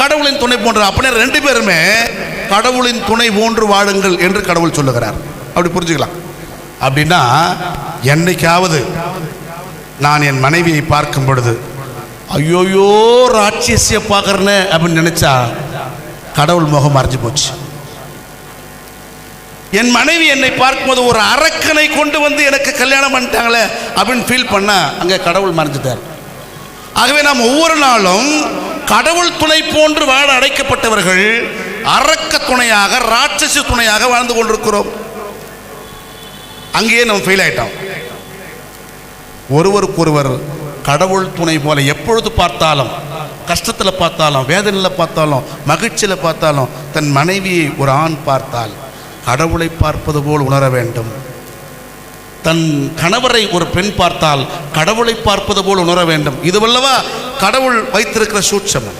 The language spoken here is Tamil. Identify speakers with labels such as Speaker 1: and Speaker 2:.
Speaker 1: கடவுளின் துணை போன்ற. அப்படியே ரெண்டு பேருமே கடவுளின் துணை போன்று வாழுங்கள் என்று கடவுள் சொல்லுகிறார். அப்படி புரிஞ்சுக்கலாம். அப்படின்னா என்னைக்காவது நான் என் மனைவியை பார்க்கும் பொழுது ஐயோயோ ராட்சசிய பார்க்கறேன்னு அப்படின்னு நினைச்சா கடவுள் முகம் மறைஞ்சு போச்சு. என் மனைவி என்னை பார்க்கும்போது ஒரு அரக்கனை கொண்டு வந்து எனக்கு கல்யாணம் பண்ணிட்டாங்களே அப்படின்னு ஃபீல் பண்ணா அங்கே கடவுள் மறைஞ்சிட்டார். ஆகவே நாம் ஒவ்வொரு நாளும் கடவுள் துணை போன்று வாழ அழைக்கப்பட்டவர்கள் அரக்க துணையாக ராட்சசி துணையாக வாழ்ந்து கொண்டிருக்கிறோம். அங்கேயே நம்ம ஃபெயில் ஆயிட்டோம். ஒருவருக்கொருவர் கடவுள் துணை போல எப்பொழுது பார்த்தாலும், கஷ்டத்தில் பார்த்தாலும், வேதனையில் பார்த்தாலும், மகிழ்ச்சியில் பார்த்தாலும், தன் மனைவியை ஒரு ஆண் பார்த்தால் கடவுளை பார்ப்பது போல் உணர வேண்டும். தன் கணவரை ஒரு பெண் பார்த்தால் கடவுளை பார்ப்பது போல் உணர வேண்டும். இதுவல்லவா கடவுள் வைத்திருக்கிற சூட்சமம்.